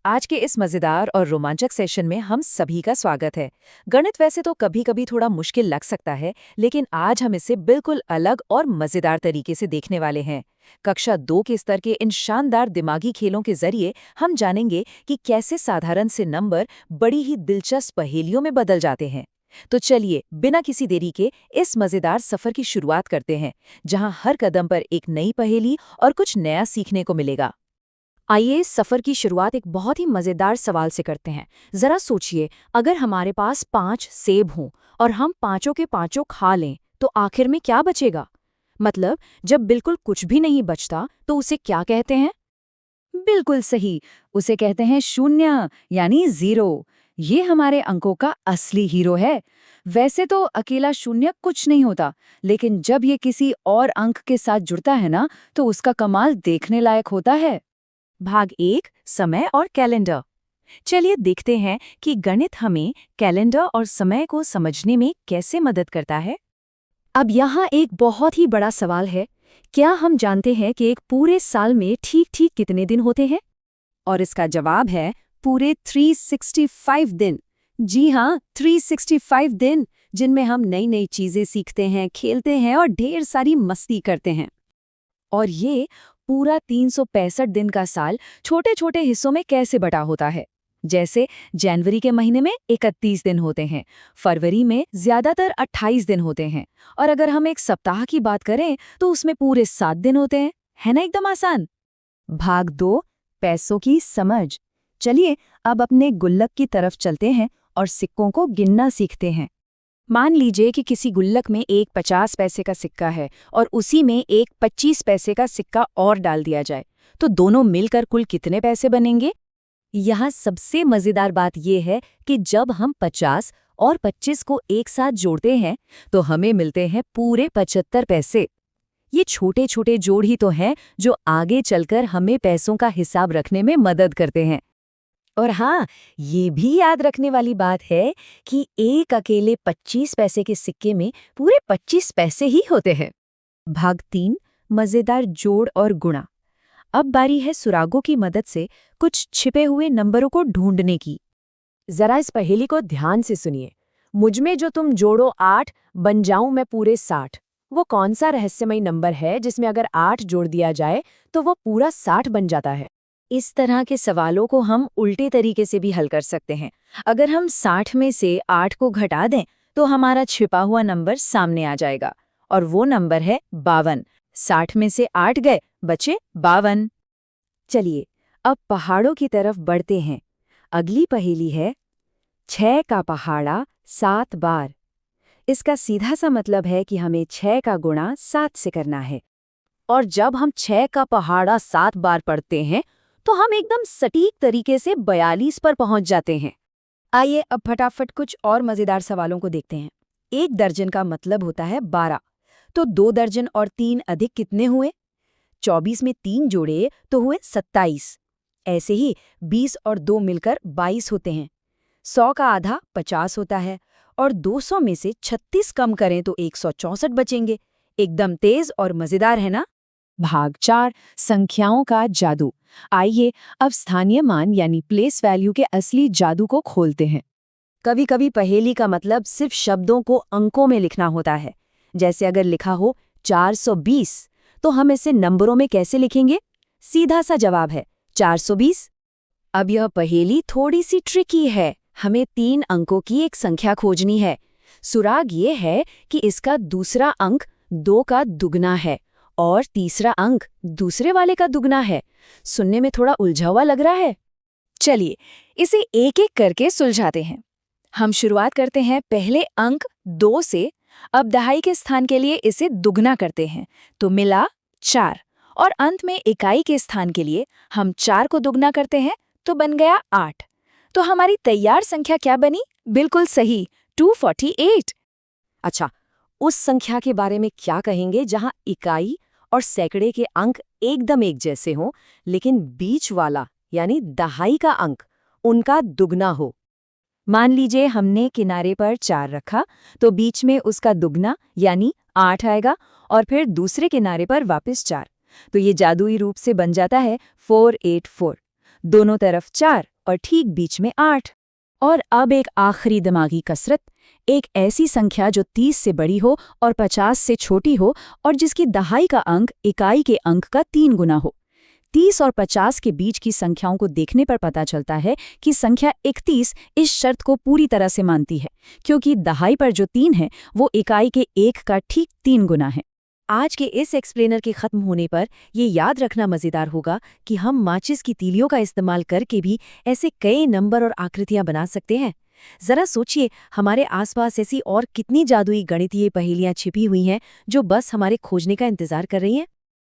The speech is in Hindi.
आज के इस मजेदार और रोमांचक सेशन में हम सभी का स्वागत है। गणित वैसे तो कभी-कभी थोड़ा मुश्किल लग सकता है, लेकिन आज हम इसे बिल्कुल अलग और मजेदार तरीके से देखने वाले हैं। कक्षा 2 के स्तर के इन शानदार दिमागी खेलों के जरिए हम जानेंगे कि कैसे साधारण से नंबर बड़ी ही दिलचस्प पहेलियों में बदल जाते हैं। तो चलिए, बिना किसी देरी के इस मजेदार सफर की शुरुआत करते हैं, जहां हर कदम पर एक नई पहेली और कुछ नया सीखने को मिलेगा। आइए इस सफर की शुरुआत एक बहुत ही मजेदार सवाल से करते हैं। जरा सोचिए, अगर हमारे पास 5 सेब हों और हम पांचों के पांचों खा लें, तो आखिर में क्या बचेगा? मतलब, जब बिल्कुल कुछ भी नहीं बचता तो उसे क्या कहते हैं? बिल्कुल सही, उसे कहते हैं शून्य, यानी जीरो। ये हमारे अंकों का असली हीरो है। वैसे तो अकेला शून्य कुछ नहीं होता, लेकिन जब ये किसी और अंक के साथ जुड़ता है ना, तो उसका कमाल देखने लायक होता है। भाग 1, समय और कैलेंडर। चलिए देखते हैं कि गणित हमें कैलेंडर और समय को समझने में कैसे मदद करता है। अब यहाँ एक बहुत ही बड़ा सवाल है। क्या हम जानते हैं कि एक पूरे साल में ठीक-ठीक कितने दिन होते हैं? और इसका जवाब है पूरे 365 दिन। जी हाँ, 365 दिन, जिनमें हम नई नई चीजें सीखते हैं, खेलते हैं और ढेर सारी मस्ती करते हैं। और ये पूरा 365 दिन का साल छोटे छोटे हिस्सों में कैसे बटा होता है। जैसे जनवरी के महीने में 31 दिन होते हैं, फरवरी में ज्यादातर 28 दिन होते हैं, और अगर हम एक सप्ताह की बात करें तो उसमें पूरे 7 दिन होते हैं। है ना एकदम आसान। भाग 2, पैसों की समझ। चलिए अब अपने गुल्लक की तरफ चलते हैं और सिक्कों को गिनना सीखते हैं। मान लीजिए कि किसी गुल्लक में एक 50 पैसे का सिक्का है और उसी में एक 25 पैसे का सिक्का और डाल दिया जाए, तो दोनों मिलकर कुल कितने पैसे बनेंगे? यहाँ सबसे मजेदार बात यह है कि जब हम 50 और 25 को एक साथ जोड़ते हैं तो हमें मिलते हैं पूरे 75 पैसे। ये छोटे छोटे जोड़ ही तो हैं जो आगे चलकर हमें पैसों का हिसाब रखने में मदद करते हैं। और हाँ, ये भी याद रखने वाली बात है कि एक अकेले 25 पैसे के सिक्के में पूरे 25 पैसे ही होते हैं। भाग 3, मजेदार जोड़ और गुणा। अब बारी है सुरागों की मदद से कुछ छिपे हुए नंबरों को ढूंढने की। जरा इस पहेली को ध्यान से सुनिए। मुझमें जो तुम जोड़ो 8, बन जाऊं मैं पूरे 60। वो कौन सा रहस्यमय नंबर है जिसमें अगर 8 जोड़ दिया जाए तो वो पूरा 60 बन जाता है? इस तरह के सवालों को हम उल्टे तरीके से भी हल कर सकते हैं। अगर हम 60 में से 8 को घटा दें तो हमारा छिपा हुआ नंबर सामने आ जाएगा, और वो नंबर है 52। 60 में से 8 गए, बचे 52। चलिए अब पहाड़ों की तरफ बढ़ते हैं। अगली पहेली है 6 का पहाड़ा 7 बार। इसका सीधा सा मतलब है कि हमें 6 का गुणा 7 से करना है। और जब हम 6 का पहाड़ा 7 बार पढ़ते हैं तो हम एकदम सटीक तरीके से 42 पर पहुंच जाते हैं। आइए अब फटाफट कुछ और मजेदार सवालों को देखते हैं। 1 दर्जन का मतलब होता है 12, तो 2 दर्जन और 3 अधिक कितने हुए? 24 में 3 जोड़े तो हुए 27। ऐसे ही 20 और 2 मिलकर 22 होते हैं। 100 का आधा 50 होता है, और 200 में से 36 कम करें तो 164 बचेंगे। एकदम तेज और मजेदार है ना? भाग 4, संख्याओं का जादू। आइए अब स्थानीय मान यानी प्लेस वैल्यू के असली जादू को खोलते हैं। कभी कभी पहेली का मतलब सिर्फ शब्दों को अंकों में लिखना होता है। जैसे अगर लिखा हो 420, तो हम इसे नंबरों में कैसे लिखेंगे? सीधा सा जवाब है 420। अब यह पहेली थोड़ी सी ट्रिकी है। हमें 3 अंकों की एक संख्या खोजनी है। सुराग ये है कि इसका दूसरा अंक 2 का दुगना है और तीसरा अंक दूसरे वाले का दुगना है। सुनने में थोड़ा उलझा हुआ लग रहा है। चलिए इसे एक एक करके सुलझाते हैं। हम शुरुआत करते हैं पहले अंक 2 से। अब दहाई के स्थान के लिए इसे दुगना करते हैं, तो मिला 4। और अंत में इकाई के स्थान के लिए हम 4 को दुगना करते हैं, तो बन गया 8। तो हमारी तैयार संख्या क्या बनी? बिल्कुल सही, 248। अच्छा, उस संख्या के बारे में क्या कहेंगे जहां इकाई और सैकड़े के अंक एकदम एक जैसे हों, लेकिन बीच वाला यानी दहाई का अंक उनका दुगना हो? मान लीजिए हमने किनारे पर 4 रखा, तो बीच में उसका दुगना यानी 8 आएगा, और फिर दूसरे किनारे पर वापस 4। तो ये जादुई रूप से बन जाता है 484। दोनों तरफ 4 और ठीक बीच में 8। और अब एक आखिरी दिमागी कसरत, एक ऐसी संख्या जो 30 से बड़ी हो और 50 से छोटी हो और जिसकी दहाई का अंक इकाई के अंक का 3 गुना हो। 30 और 50 के बीच की संख्याओं को देखने पर पता चलता है कि संख्या 31 इस शर्त को पूरी तरह से मानती है, क्योंकि दहाई पर जो 3 है वो इकाई के 1 का ठीक 3 गुना है। आज के इस एक्सप्लेनर के खत्म होने पर ये याद रखना मजेदार होगा कि हम माचिस की तीलियों का इस्तेमाल करके भी ऐसे कई नंबर और आकृतियां बना सकते हैं। जरा सोचिए, हमारे आसपास ऐसी और कितनी जादुई गणितीय पहेलियां छिपी हुई हैं जो बस हमारे खोजने का इंतजार कर रही हैं।